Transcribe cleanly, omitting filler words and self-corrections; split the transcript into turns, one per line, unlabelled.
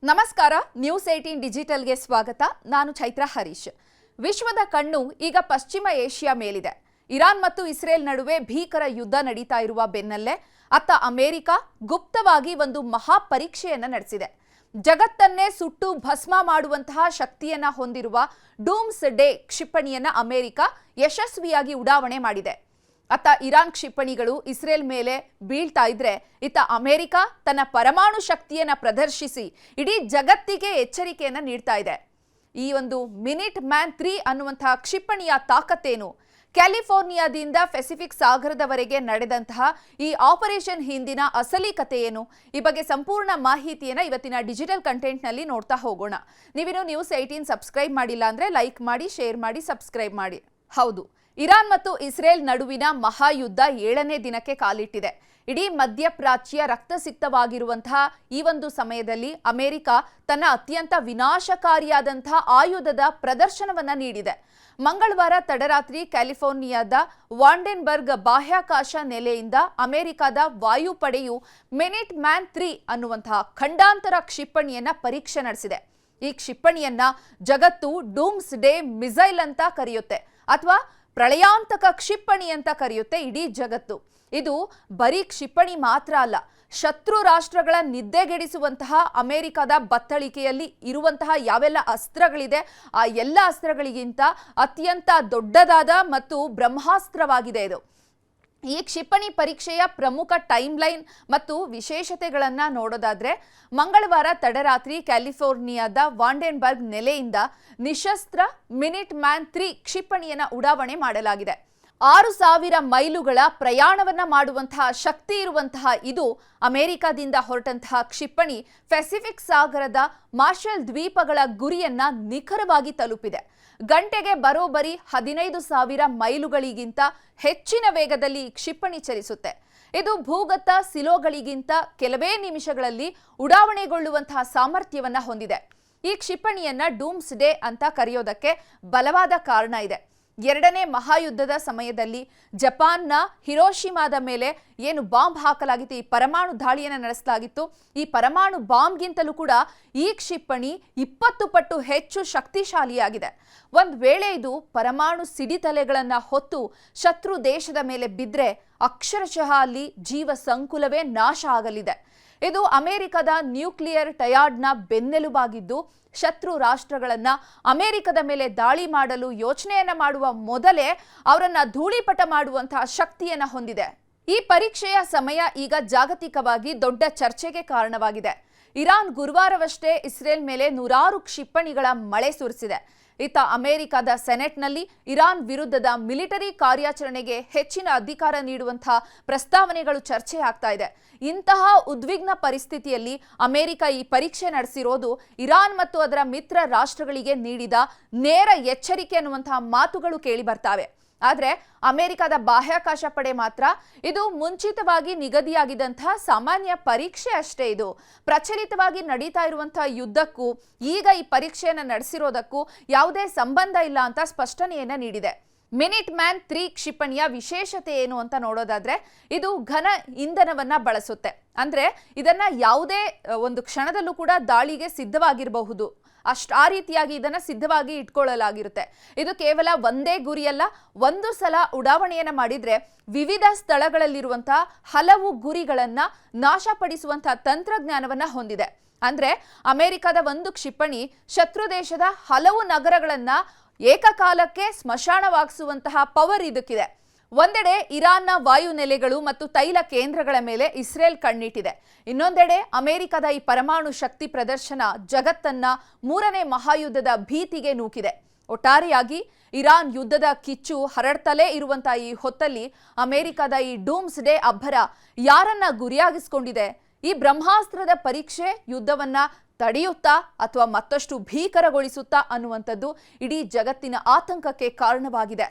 ನಮಸ್ಕಾರ ನ್ಯೂಸ್ 18 ಡಿಜಿಟಲ್ಗೆ ಸ್ವಾಗತ. ನಾನು ಚೈತ್ರ ಹರೀಶ್. ವಿಶ್ವದ ಕಣ್ಣು ಈಗ ಪಶ್ಚಿಮ ಏಷ್ಯಾ ಮೇಲಿದೆ. ಇರಾನ್ ಮತ್ತು ಇಸ್ರೇಲ್ ನಡುವೆ ಭೀಕರ ಯುದ್ಧ ನಡೀತಾ ಇರುವ ಬೆನ್ನಲ್ಲೇ ಅತ್ತ ಅಮೆರಿಕ ಗುಪ್ತವಾಗಿ ಒಂದು ಮಹಾ ಪರೀಕ್ಷೆಯನ್ನ ನಡೆಸಿದೆ. ಜಗತ್ತನ್ನೇ ಸುಟ್ಟು ಭಸ್ಮ ಮಾಡುವಂತಹ ಶಕ್ತಿಯನ್ನ ಹೊಂದಿರುವ ಡೂಮ್ಸ್ ಡೇ ಕ್ಷಿಪಣಿಯನ್ನ ಅಮೆರಿಕ ಯಶಸ್ವಿಯಾಗಿ ಉಡಾವಣೆ ಮಾಡಿದೆ. ಅತ್ತ ಇರಾನ್ ಕ್ಷಿಪಣಿಗಳು ಇಸ್ರೇಲ್ ಮೇಲೆ ಬೀಳ್ತಾ ಇದ್ರೆ ಇತ್ತ ಅಮೆರಿಕ ತನ್ನ ಪರಮಾಣು ಶಕ್ತಿಯನ್ನ ಪ್ರದರ್ಶಿಸಿ ಇಡೀ ಜಗತ್ತಿಗೆ ಎಚ್ಚರಿಕೆಯನ್ನ ನೀಡ್ತಾ ಇದೆ. ಈ ಒಂದು ಮಿನಿಟ್ ಮ್ಯಾನ್ 3 ಅನ್ನುವಂತಹ ಕ್ಷಿಪಣಿಯ ತಾಕತ್ತೇನು, ಕ್ಯಾಲಿಫೋರ್ನಿಯಾದಿಂದ ಪೆಸಿಫಿಕ್ ಸಾಗರದವರೆಗೆ ನಡೆದಂತಹ ಈ ಆಪರೇಷನ್ ಹಿಂದಿನ ಅಸಲಿ ಕಥೆ ಏನು, ಈ ಬಗ್ಗೆ ಸಂಪೂರ್ಣ ಮಾಹಿತಿಯನ್ನ ಇವತ್ತಿನ ಡಿಜಿಟಲ್ ಕಂಟೆಂಟ್ ನಲ್ಲಿ ನೋಡ್ತಾ ಹೋಗೋಣ. ನೀವಿನ್ನು ನ್ಯೂಸ್ 18 ಸಬ್ಸ್ಕ್ರೈಬ್ ಮಾಡಿಲ್ಲ ಅಂದ್ರೆ ಲೈಕ್ ಮಾಡಿ, ಶೇರ್ ಮಾಡಿ, ಸಬ್ಸ್ಕ್ರೈಬ್ ಮಾಡಿ. ಹೌದು, ಇರಾನ್ ಮತ್ತು ಇಸ್ರೇಲ್ ನಡುವಿನ ಮಹಾಯುದ್ಧ 7ನೇ ದಿನಕ್ಕೆ ಕಾಲಿಟ್ಟಿದೆ. ಇಡೀ ಮಧ್ಯಪ್ರಾಚ್ಯ ರಕ್ತಸಿಕ್ತವಾಗಿರುವಂತಹ ಈ ಒಂದು ಸಮಯದಲ್ಲಿ ಅಮೆರಿಕ ತನ್ನ ಅತ್ಯಂತ ವಿನಾಶಕಾರಿಯಾದಂತಹ ಆಯುಧದ ಪ್ರದರ್ಶನವನ್ನ ನೀಡಿದೆ. ಮಂಗಳವಾರ ತಡರಾತ್ರಿ ಕ್ಯಾಲಿಫೋರ್ನಿಯಾದ ವಾಂಡೆನ್ಬರ್ಗ್ ಬಾಹ್ಯಾಕಾಶ ನೆಲೆಯಿಂದ ಅಮೆರಿಕದ ವಾಯುಪಡೆಯು ಮಿನಿಟ್ ಮ್ಯಾನ್ 3 ಅನ್ನುವಂತಹ ಖಂಡಾಂತರ ಕ್ಷಿಪಣಿಯನ್ನ ಪರೀಕ್ಷೆ ನಡೆಸಿದೆ. ಈ ಕ್ಷಿಪಣಿಯನ್ನ ಜಗತ್ತು ಡೂಮ್ಸ್ ಡೇ ಮಿಸೈಲ್ ಅಂತ ಕರೆಯುತ್ತೆ, ಅಥವಾ ಪ್ರಳಯಾಂತಕ ಕ್ಷಿಪಣಿ ಅಂತ ಕರೆಯುತ್ತೆ ಇಡೀ ಜಗತ್ತು. ಇದು ಬರೀ ಕ್ಷಿಪಣಿ ಮಾತ್ರ ಅಲ್ಲ, ಶತ್ರು ರಾಷ್ಟ್ರಗಳ ನಿದ್ದೆಗೆಡಿಸುವಂತಹ ಅಮೆರಿಕದ ಬತ್ತಳಿಕೆಯಲ್ಲಿ ಇರುವಂತಹ ಯಾವೆಲ್ಲ ಅಸ್ತ್ರಗಳಿದೆ ಆ ಎಲ್ಲ ಅಸ್ತ್ರಗಳಿಗಿಂತ ಅತ್ಯಂತ ದೊಡ್ಡದಾದ ಮತ್ತು ಬ್ರಹ್ಮಾಸ್ತ್ರವಾಗಿದೆ ಇದು. ಈ ಕ್ಷಿಪಣಿ ಪರೀಕ್ಷೆಯ ಪ್ರಮುಖ ಟೈಮ್ ಲೈನ್ ಮತ್ತು ವಿಶೇಷತೆಗಳನ್ನ ನೋಡೋದಾದ್ರೆ, ಮಂಗಳವಾರ ತಡರಾತ್ರಿ ಕ್ಯಾಲಿಫೋರ್ನಿಯಾದ ವಾಂಡೆನ್ಬರ್ಗ್ ನೆಲೆಯಿಂದ ನಿಶಸ್ತ್ರ ಮಿನಿಟ್ ಮ್ಯಾನ್ 3 ಕ್ಷಿಪಣಿಯನ್ನ ಉಡಾವಣೆ ಮಾಡಲಾಗಿದೆ. 6000 ಮೈಲುಗಳ ಪ್ರಯಾಣವನ್ನ ಮಾಡುವಂತಹ ಶಕ್ತಿ ಇರುವಂತಹ ಇದು ಅಮೆರಿಕದಿಂದ ಹೊರಟಂತಹ ಕ್ಷಿಪಣಿ ಪೆಸಿಫಿಕ್ ಸಾಗರದ ಮಾರ್ಷಲ್ ದ್ವೀಪಗಳ ಗುರಿಯನ್ನ ನಿಖರವಾಗಿ ತಲುಪಿದೆ. ಗಂಟೆಗೆ ಬರೋಬ್ಬರಿ 15,000 ಮೈಲುಗಳಿಗಿಂತ ಹೆಚ್ಚಿನ ವೇಗದಲ್ಲಿ ಕ್ಷಿಪಣಿ ಚಲಿಸುತ್ತೆ. ಇದು ಭೂಗತ ಸಿಲೋಗಳಿಗಿಂತ ಕೆಲವೇ ನಿಮಿಷಗಳಲ್ಲಿ ಉಡಾವಣೆಗೊಳ್ಳುವಂತಹ ಸಾಮರ್ಥ್ಯವನ್ನ ಹೊಂದಿದೆ. ಈ ಕ್ಷಿಪಣಿಯನ್ನ ಡೂಮ್ಸ್ ಡೇ ಅಂತ ಕರೆಯೋದಕ್ಕೆ ಬಲವಾದ ಕಾರಣ ಇದೆ. 2ನೇ ಮಹಾಯುದ್ಧದ ಸಮಯದಲ್ಲಿ ಜಪಾನ್ನ ಹಿರೋಶಿಮಾದ ಮೇಲೆ ಏನು ಬಾಂಬ್ ಹಾಕಲಾಗಿತ್ತು, ಈ ಪರಮಾಣು ದಾಳಿಯನ್ನು ನಡೆಸಲಾಗಿತ್ತು, ಈ ಪರಮಾಣು ಬಾಂಬ್ಗಿಂತಲೂ ಕೂಡ ಈ ಕ್ಷಿಪಣಿ 20 ಪಟ್ಟು ಹೆಚ್ಚು ಶಕ್ತಿಶಾಲಿಯಾಗಿದೆ. ಒಂದು ವೇಳೆ ಇದು ಪರಮಾಣು ಸಿಡಿತಲೆಗಳನ್ನು ಹೊತ್ತು ಶತ್ರು ದೇಶದ ಮೇಲೆ ಬಿದ್ದರೆ ಅಕ್ಷರಶಃ ಅಲ್ಲಿ ಜೀವ ಸಂಕುಲವೇ ನಾಶ ಆಗಲಿದೆ. ಇದು ಅಮೆರಿಕದ ನ್ಯೂಕ್ಲಿಯರ್ ಟಯಾರ್ಡ್ನ ಬೆನ್ನೆಲುಬಾಗಿದ್ದು, ಶತ್ರು ರಾಷ್ಟ್ರಗಳನ್ನ ಅಮೆರಿಕದ ಮೇಲೆ ದಾಳಿ ಮಾಡಲು ಯೋಚನೆಯನ್ನ ಮಾಡುವ ಮೊದಲೇ ಅವರನ್ನ ಧೂಳಿಪಟ ಮಾಡುವಂತಹ ಶಕ್ತಿಯನ್ನ ಹೊಂದಿದೆ. ಈ ಪರೀಕ್ಷೆಯ ಸಮಯ ಈಗ ಜಾಗತಿಕವಾಗಿ ದೊಡ್ಡ ಚರ್ಚೆಗೆ ಕಾರಣವಾಗಿದೆ. ಇರಾನ್ ಗುರುವಾರವಷ್ಟೇ ಇಸ್ರೇಲ್ ಮೇಲೆ 100 ಕ್ಷಿಪಣಿಗಳ ಮಳೆ ಸುರಿಸಿದೆ. ಇತ್ತ ಅಮೆರಿಕದ ಸೆನೆಟ್ನಲ್ಲಿ ಇರಾನ್ ವಿರುದ್ಧದ ಮಿಲಿಟರಿ ಕಾರ್ಯಾಚರಣೆಗೆ ಹೆಚ್ಚಿನ ಅಧಿಕಾರ ನೀಡುವಂತಹ ಪ್ರಸ್ತಾವನೆಗಳು ಚರ್ಚೆ ಆಗ್ತಾ ಇದೆ. ಇಂತಹ ಉದ್ವಿಗ್ನ ಪರಿಸ್ಥಿತಿಯಲ್ಲಿ ಅಮೆರಿಕ ಈ ಪರೀಕ್ಷೆ ನಡೆಸಿರೋದು ಇರಾನ್ ಮತ್ತು ಅದರ ಮಿತ್ರ ರಾಷ್ಟ್ರಗಳಿಗೆ ನೀಡಿದ ನೇರ ಎಚ್ಚರಿಕೆ ಅನ್ನುವಂತಹ ಮಾತುಗಳು ಕೇಳಿ ಬರ್ತಾವೆ. ಆದರೆ ಅಮೆರಿಕದ ಬಾಹ್ಯಾಕಾಶ ಪಡೆ ಮಾತ್ರ ಇದು ಮುಂಚಿತವಾಗಿ ನಿಗದಿಯಾಗಿದ್ದಂತಹ ಸಾಮಾನ್ಯ ಪರೀಕ್ಷೆ ಅಷ್ಟೇ, ಇದು ಪ್ರಚಲಿತವಾಗಿ ನಡೀತಾ ಇರುವಂತಹ ಯುದ್ಧಕ್ಕೂ ಈಗ ಈ ಪರೀಕ್ಷೆಯನ್ನು ನಡೆಸಿರೋದಕ್ಕೂ ಯಾವುದೇ ಸಂಬಂಧ ಇಲ್ಲ ಅಂತ ಸ್ಪಷ್ಟನೆಯನ್ನ ನೀಡಿದೆ. ಮಿನಿಟ್ ಮ್ಯಾನ್ 3 ಕ್ಷಿಪಣಿಯ ವಿಶೇಷತೆ ಏನು ಅಂತ ನೋಡೋದಾದ್ರೆ, ಇದು ಘನ ಇಂಧನವನ್ನ ಬಳಸುತ್ತೆ. ಅಂದ್ರೆ ಇದನ್ನ ಯಾವುದೇ ಒಂದು ಕ್ಷಣದಲ್ಲೂ ಕೂಡ ದಾಳಿಗೆ ಸಿದ್ಧವಾಗಿರಬಹುದು, ಆ ರೀತಿಯಾಗಿ ಇದನ್ನ ಸಿದ್ಧವಾಗಿ ಇಟ್ಕೊಳ್ಳಲಾಗಿರುತ್ತೆ. ಇದು ಕೇವಲ ಒಂದೇ ಗುರಿಯಲ್ಲ, ಒಂದು ಸಲ ಉಡಾವಣೆಯನ್ನ ಮಾಡಿದ್ರೆ ವಿವಿಧ ಸ್ಥಳಗಳಲ್ಲಿರುವಂತಹ ಹಲವು ಗುರಿಗಳನ್ನ ನಾಶಪಡಿಸುವಂತಹ ತಂತ್ರಜ್ಞಾನವನ್ನ ಹೊಂದಿದೆ. ಅಂದ್ರೆ ಅಮೆರಿಕದ ಒಂದು ಕ್ಷಿಪಣಿ ಶತ್ರು ದೇಶದ ಹಲವು ನಗರಗಳನ್ನ ಏಕಕಾಲಕ್ಕೆ ಸ್ಮಶಾನವಾಗಿಸುವಂತಹ ಪವರ್ ಇದಕ್ಕಿದೆ. ಒಂದೆಡೆ ಇರಾನ್ನ ವಾಯು ನೆಲೆಗಳು ಮತ್ತು ತೈಲ ಕೇಂದ್ರಗಳ ಮೇಲೆ ಇಸ್ರೇಲ್ ಕಣ್ಣಿಟ್ಟಿದೆ. ಇನ್ನೊಂದೆಡೆ ಅಮೆರಿಕದ ಈ ಪರಮಾಣು ಶಕ್ತಿ ಪ್ರದರ್ಶನ ಜಗತ್ತನ್ನ 3ನೇ ಮಹಾಯುದ್ಧದ ಭೀತಿಗೆ ನೂಕಿದೆ. ಒಟ್ಟಾರೆಯಾಗಿ ಇರಾನ್ ಯುದ್ಧದ ಕಿಚ್ಚು ಹರಡ್ತಲೇ ಇರುವಂತಹ ಈ ಹೊತ್ತಲ್ಲಿ ಅಮೆರಿಕದ ಈ ಡೂಮ್ಸ್ ಡೇ ಅಬ್ಬರ ಯಾರನ್ನ ಗುರಿಯಾಗಿಸಿಕೊಂಡಿದೆ? ಈ ಬ್ರಹ್ಮಾಸ್ತ್ರದ ಪರೀಕ್ಷೆ ಯುದ್ಧವನ್ನ ತಡೆಯುತ್ತಾ ಅಥವಾ ಮತ್ತಷ್ಟು ಭೀಕರಗೊಳಿಸುತ್ತಾ ಅನ್ನುವಂಥದ್ದು ಇಡೀ ಜಗತ್ತಿನ ಆತಂಕಕ್ಕೆ ಕಾರಣವಾಗಿದೆ.